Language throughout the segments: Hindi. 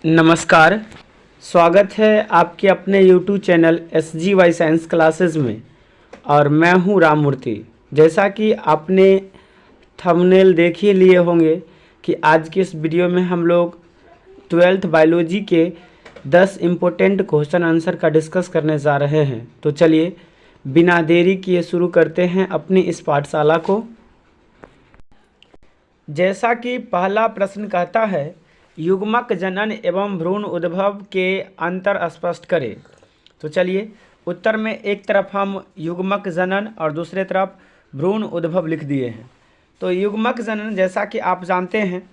नमस्कार। स्वागत है आपके अपने YouTube channel SGY science classes में और मैं हूं राम मूर्ति। जैसा कि आपने थंबनेल देख ही लिए होंगे कि आज की इस वीडियो में हम लोग 12th बायोलॉजी के 10 इम्पोर्टेंट क्वेश्चन आंसर का डिस्कस करने जा रहे हैं। तो चलिए बिना देरी किए शुरू करते हैं अपनी इस पाठशाला को। जैसा कि पहला प्रश्न कहता है, युग्मक जनन एवं भ्रूण उद्भव के अंतर स्पष्ट करें। तो चलिए उत्तर में एक तरफ हम युग्मक जनन और दूसरे तरफ भ्रूण उद्भव लिख दिए हैं। तो युग्मक जनन जैसा कि आप जानते हैं,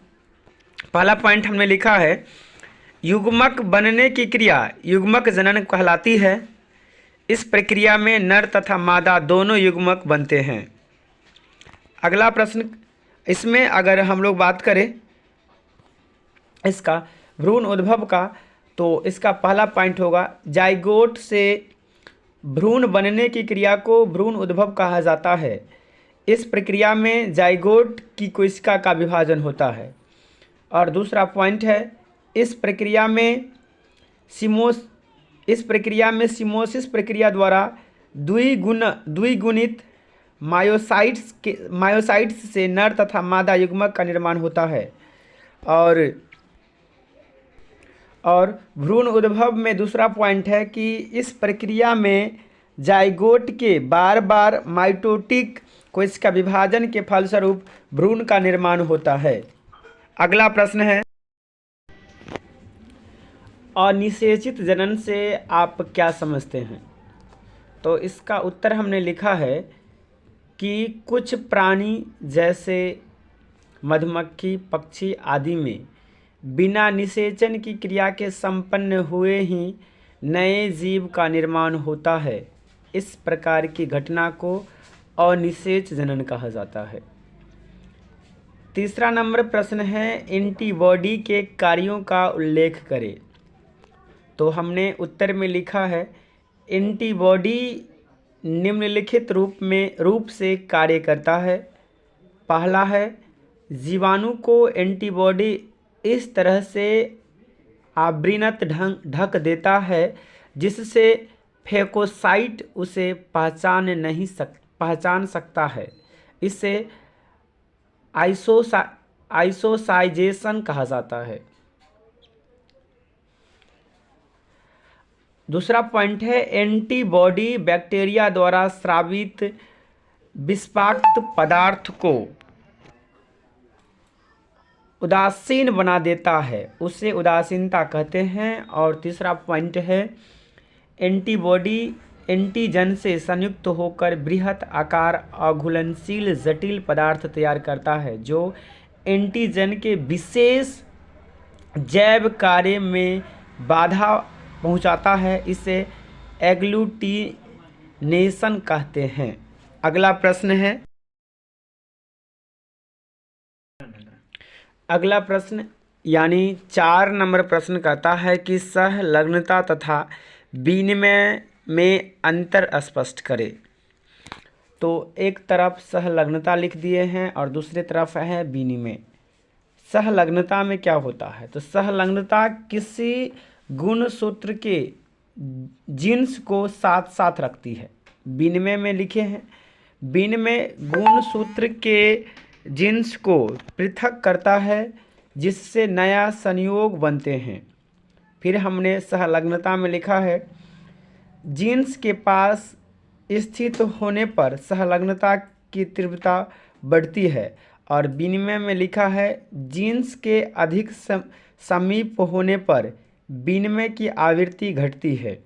पहला पॉइंट हमने लिखा है युग्मक बनने की क्रिया युग्मक जनन कहलाती है। इस प्रक्रिया में नर तथा मादा दोनों युग्मक बनते हैं। अगला प्रश्न, इसमें अगर हम लोग बात करें इसका भ्रूण उद्भव का, तो इसका पहला पॉइंट होगा जाइगोट से भ्रूण बनने की क्रिया को भ्रूण उद्भव कहा जाता है। इस प्रक्रिया में जाइगोट की कोशिका का विभाजन होता है। और दूसरा पॉइंट है इस प्रक्रिया में सिमोसिस प्रक्रिया द्वारा द्विगुणित मायोसाइट्स से नर तथा मादा युग्मक का निर्माण होता है। और भ्रूण उद्भव में दूसरा पॉइंट है कि इस प्रक्रिया में जाइगोट के बार बार माइटोटिक कोशिका विभाजन के फलस्वरूप भ्रूण का निर्माण होता है। अगला प्रश्न है अनिषेचित जनन से आप क्या समझते हैं। तो इसका उत्तर हमने लिखा है कि कुछ प्राणी जैसे मधुमक्खी, पक्षी आदि में बिना निषेचन की क्रिया के संपन्न हुए ही नए जीव का निर्माण होता है। इस प्रकार की घटना को अनिषेच जनन कहा जाता है। तीसरा नंबर प्रश्न है एंटीबॉडी के कार्यों का उल्लेख करें। तो हमने उत्तर में लिखा है एंटीबॉडी निम्नलिखित रूप से कार्य करता है। पहला है जीवाणु को एंटीबॉडी इस तरह से आवृत ढक देता है जिससे फेकोसाइट उसे पहचान सकता है। इसे आइसोसाइजेशन कहा जाता है। दूसरा पॉइंट है एंटीबॉडी बैक्टीरिया द्वारा स्रावित विषाक्त पदार्थ को उदासीन बना देता है, उसे उदासीनता कहते हैं। और तीसरा पॉइंट है एंटीबॉडी एंटीजन से संयुक्त होकर बृहत आकार अघुलनशील जटिल पदार्थ तैयार करता है जो एंटीजन के विशेष जैव कार्य में बाधा पहुंचाता है। इसे एग्लूटिनेशन कहते हैं। अगला प्रश्न यानी 4 नंबर प्रश्न कहता है कि सहलग्नता तथा विनिमय में अंतर स्पष्ट करें। तो एक तरफ सहलग्नता लिख दिए हैं और दूसरी तरफ है विनिमय। सहलग्नता में क्या होता है, तो सहलग्नता किसी गुणसूत्र के जीन्स को साथ साथ रखती है। विनिमय में लिखे हैं विनिमय गुणसूत्र के जीन्स को पृथक करता है जिससे नया संयोग बनते हैं। फिर हमने सहलग्नता में लिखा है जीन्स के पास स्थित होने पर सहलग्नता की तीव्रता बढ़ती है। और विनिमय में लिखा है जीन्स के अधिक समीप होने पर विनिमय की आवृत्ति घटती है।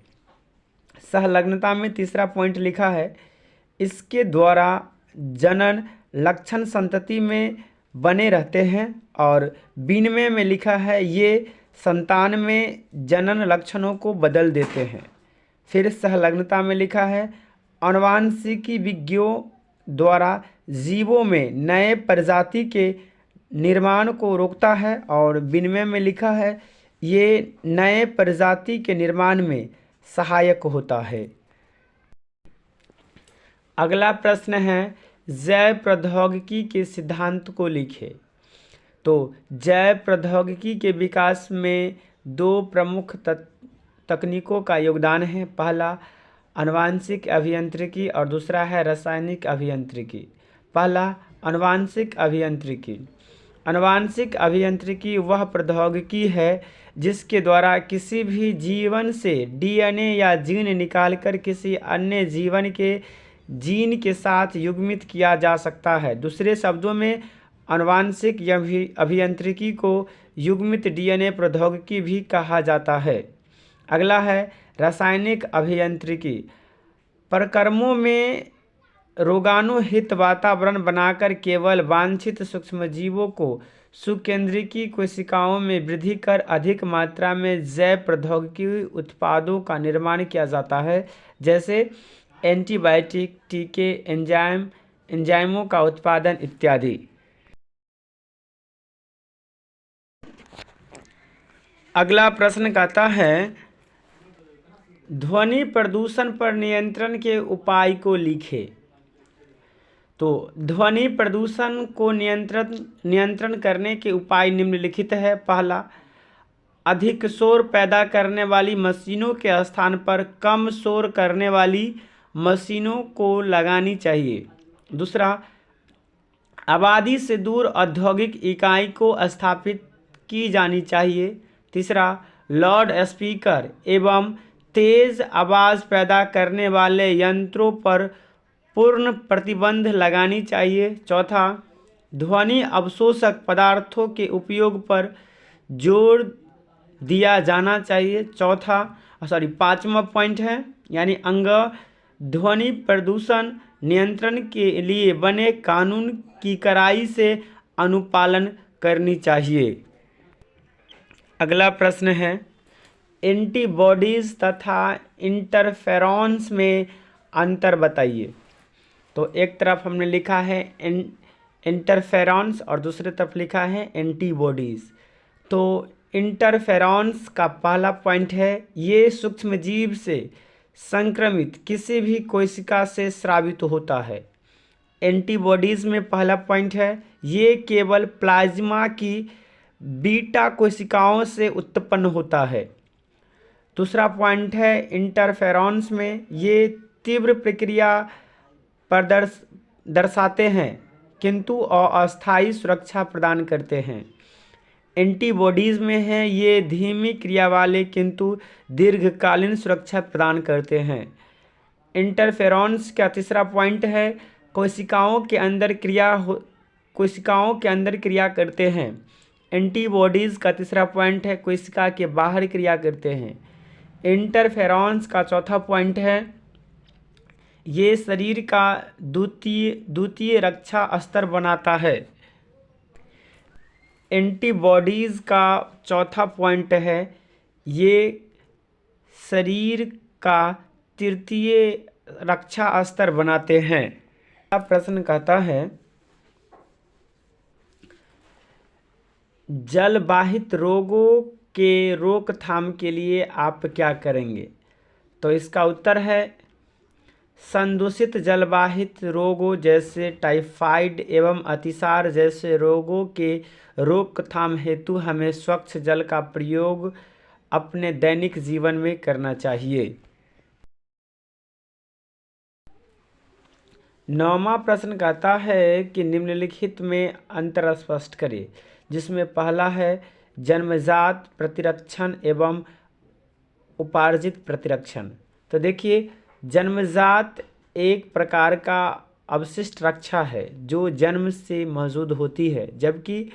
सहलग्नता में तीसरा पॉइंट लिखा है इसके द्वारा जनन लक्षण संतति में बने रहते हैं। और विनिमय में लिखा है ये संतान में जनन लक्षणों को बदल देते हैं। फिर सहलग्नता में लिखा है आनुवांशिकी विज्ञों द्वारा जीवों में नए प्रजाति के निर्माण को रोकता है। और विनिमय में लिखा है ये नए प्रजाति के निर्माण में सहायक होता है। अगला प्रश्न है जैव प्रौद्योगिकी के सिद्धांत को लिखें। तो जैव प्रौद्योगिकी के विकास में दो प्रमुख तकनीकों का योगदान है। पहला आनुवांशिक अभियांत्रिकी और दूसरा है रासायनिक अभियांत्रिकी। पहला आनुवांशिक अभियांत्रिकी। आनुवांशिक अभियांत्रिकी वह प्रौद्योगिकी है जिसके द्वारा किसी भी जीवन से डीएनए या जीन निकालकर किसी अन्य जीवन के जीन के साथ युग्मित किया जा सकता है। दूसरे शब्दों में आनुवांशिक अभियांत्रिकी को युग्मित डीएनए प्रौद्योगिकी भी कहा जाता है। अगला है रासायनिक अभियांत्रिकी। प्रक्रमों में रोगाणुहित वातावरण बनाकर केवल वांछित सूक्ष्मजीवों को सुकेंद्रीकी कोशिकाओं में वृद्धि कर अधिक मात्रा में जैव प्रौद्योगिकी उत्पादों का निर्माण किया जाता है, जैसे एंटीबायोटिक, टीके, एंजाइमों का उत्पादन इत्यादि। अगला प्रश्न कहता है ध्वनि प्रदूषण पर नियंत्रण के उपाय को लिखें। तो ध्वनि प्रदूषण को नियंत्रण करने के उपाय निम्नलिखित है। पहला, अधिक शोर पैदा करने वाली मशीनों के स्थान पर कम शोर करने वाली मशीनों को लगानी चाहिए। दूसरा, आबादी से दूर औद्योगिक इकाई को स्थापित की जानी चाहिए। तीसरा, लाउड स्पीकर एवं तेज आवाज़ पैदा करने वाले यंत्रों पर पूर्ण प्रतिबंध लगानी चाहिए। चौथा, ध्वनि अवशोषक पदार्थों के उपयोग पर जोर दिया जाना चाहिए। पांचवा पॉइंट है यानी अंग, ध्वनि प्रदूषण नियंत्रण के लिए बने कानून की कड़ाई से अनुपालन करनी चाहिए। अगला प्रश्न है एंटीबॉडीज़ तथा इंटरफेरॉन्स में अंतर बताइए। तो एक तरफ हमने लिखा है इंटरफेरॉन्स और दूसरी तरफ लिखा है एंटीबॉडीज़। तो इंटरफेरॉन्स का पहला पॉइंट है ये सूक्ष्मजीव से संक्रमित किसी भी कोशिका से स्रावित होता है। एंटीबॉडीज़ में पहला पॉइंट है ये केवल प्लाज्मा की बीटा कोशिकाओं से उत्पन्न होता है। दूसरा पॉइंट है इंटरफेरॉन्स में ये तीव्र प्रक्रिया दर्शाते हैं किंतु अस्थायी सुरक्षा प्रदान करते हैं। एंटीबॉडीज़ में है ये धीमी क्रिया वाले किंतु दीर्घकालीन सुरक्षा प्रदान करते हैं। इंटरफेरॉन्स का तीसरा पॉइंट है कोशिकाओं के अंदर क्रिया करते हैं। एंटीबॉडीज़ का तीसरा पॉइंट है कोशिका के बाहर क्रिया करते हैं। इंटरफेरॉन्स का चौथा पॉइंट है ये शरीर का द्वितीय रक्षा स्तर बनाता है। एंटीबॉडीज़ का चौथा पॉइंट है ये शरीर का तृतीय रक्षा स्तर बनाते हैं। अब प्रश्न कहता है जलवाहित रोगों के रोकथाम के लिए आप क्या करेंगे। तो इसका उत्तर है संदूषित जलवाहित रोगों जैसे टाइफाइड एवं अतिसार जैसे रोगों के रोकथाम हेतु हमें स्वच्छ जल का प्रयोग अपने दैनिक जीवन में करना चाहिए। 9वां प्रश्न कहता है कि निम्नलिखित में अंतर स्पष्ट करें, जिसमें पहला है जन्मजात प्रतिरक्षण एवं उपार्जित प्रतिरक्षण। तो देखिए जन्मजात एक प्रकार का अवशिष्ट रक्षा है जो जन्म से मौजूद होती है, जबकि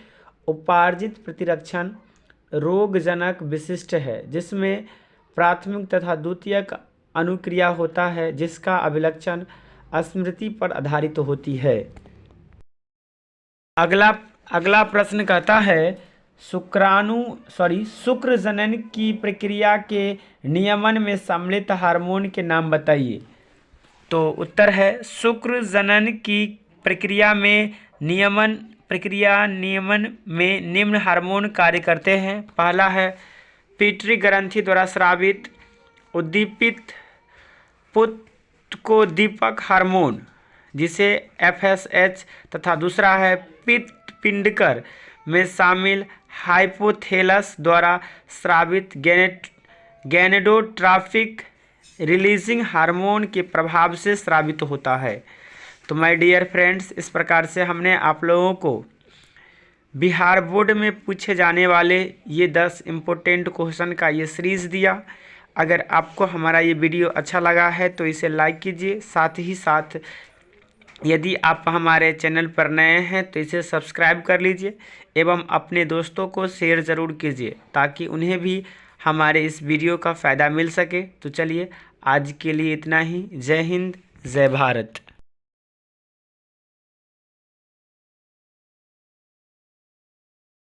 उपार्जित प्रतिरक्षण रोगजनक विशिष्ट है जिसमें प्राथमिक तथा द्वितीयक अनुक्रिया होता है जिसका अभिलक्षण स्मृति पर आधारित होती है। अगला प्रश्न कहता है शुक्र जनन की प्रक्रिया के नियमन में सम्मिलित हार्मोन के नाम बताइए। तो उत्तर है शुक्र जनन की प्रक्रिया नियमन में निम्न हार्मोन कार्य करते हैं। पहला है पिट्यूटरी ग्रंथि द्वारा स्रावित उद्दीपित पुत्कोद्दीपक हार्मोन जिसे FSH तथा दूसरा है पित्त पिंडकर में शामिल हाइपोथैलस द्वारा स्रावित गैनेडोट्रॉफिक रिलीजिंग हार्मोन के प्रभाव से स्रावित होता है। तो माय डियर फ्रेंड्स, इस प्रकार से हमने आप लोगों को बिहार बोर्ड में पूछे जाने वाले ये 10 इम्पोर्टेंट क्वेश्चन का ये सीरीज़ दिया। अगर आपको हमारा ये वीडियो अच्छा लगा है तो इसे लाइक कीजिए, साथ ही साथ यदि आप हमारे चैनल पर नए हैं तो इसे सब्सक्राइब कर लीजिए एवं अपने दोस्तों को शेयर ज़रूर कीजिए ताकि उन्हें भी हमारे इस वीडियो का फ़ायदा मिल सके। तो चलिए आज के लिए इतना ही। जय हिंद, जय भारत।